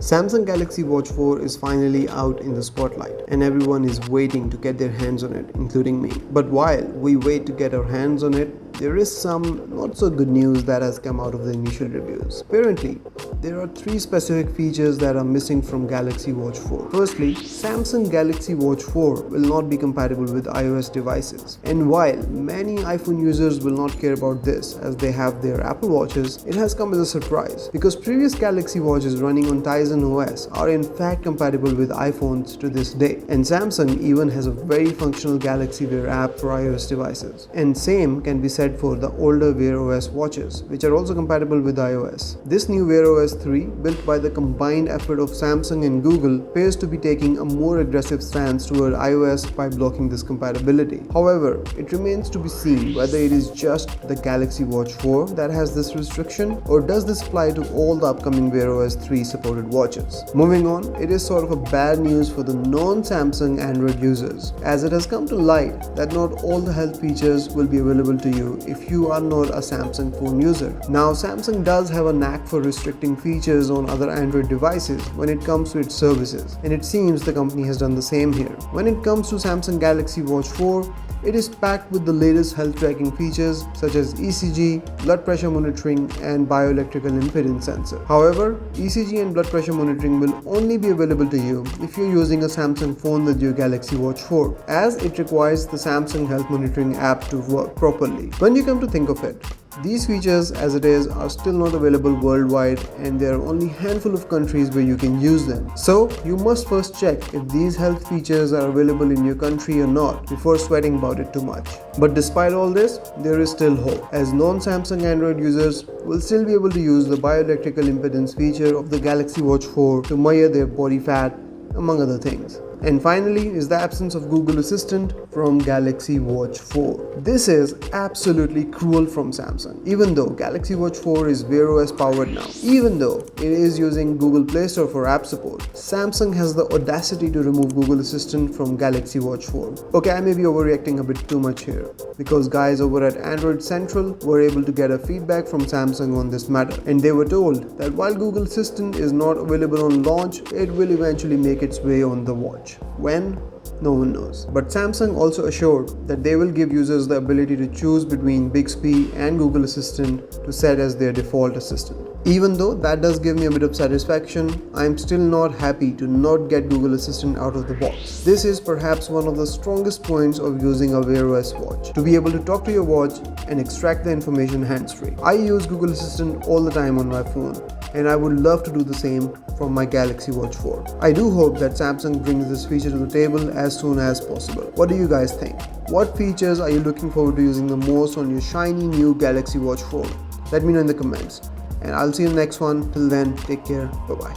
Samsung Galaxy Watch 4 is finally out in the spotlight and everyone is waiting to get their hands on it, including me. But while we wait to get our hands on it, there is some not so good news that has come out of the initial reviews. Apparently, there are 3 specific features that are missing from Galaxy Watch 4. Firstly, Samsung Galaxy Watch 4 will not be compatible with iOS devices. And while many iPhone users will not care about this as they have their Apple Watches, it has come as a surprise because previous Galaxy Watches running on Tizen OS are in fact compatible with iPhones to this day. And Samsung even has a very functional Galaxy Wear app for iOS devices. And same can be said for the older Wear OS watches, which are also compatible with iOS. This new Wear OS 3, built by the combined effort of Samsung and Google, appears to be taking a more aggressive stance toward iOS by blocking this compatibility. However, it remains to be seen whether it is just the Galaxy Watch 4 that has this restriction, or does this apply to all the upcoming Wear OS 3 supported watches. Moving on, it is sort of a bad news for the non-Samsung Android users, as it has come to light that not all the health features will be available to you if you are not a Samsung phone user. Now, Samsung does have a knack for restricting features on other Android devices when it comes to its services, and it seems the company has done the same here. When it comes to Samsung Galaxy Watch 4, it is packed with the latest health tracking features such as ECG, blood pressure monitoring, and bioelectrical impedance sensor. However, ECG and blood pressure monitoring will only be available to you if you're using a Samsung phone with your Galaxy Watch 4, as it requires the Samsung Health Monitoring app to work properly. When you come to think of it, these features as it is are still not available worldwide, and there are only a handful of countries where you can use them. So you must first check if these health features are available in your country or not before sweating about it too much. But despite all this, there is still hope, as non-Samsung Android users will still be able to use the bioelectrical impedance feature of the Galaxy Watch 4 to measure their body fat, among other things. And finally is the absence of Google Assistant from Galaxy Watch 4. This is absolutely cruel from Samsung. Even though Galaxy Watch 4 is Wear OS powered now, even though it is using Google Play Store for app support, Samsung has the audacity to remove Google Assistant from Galaxy Watch 4. Okay, I may be overreacting a bit too much here, because guys over at Android Central were able to get a feedback from Samsung on this matter, and they were told that while Google Assistant is not available on launch, it will eventually make its way on the watch. When? No one knows. But Samsung also assured that they will give users the ability to choose between Bixby and Google Assistant to set as their default assistant. Even though that does give me a bit of satisfaction, I am still not happy to not get Google Assistant out of the box. This is perhaps one of the strongest points of using a Wear OS watch, to be able to talk to your watch and extract the information hands-free. I use Google Assistant all the time on my phone, and I would love to do the same from my Galaxy Watch 4. I do hope that Samsung brings this feature to the table as soon as possible. What do you guys think? What features are you looking forward to using the most on your shiny new Galaxy Watch 4? Let me know in the comments. And I'll see you in the next one. Till then, take care. Bye-bye.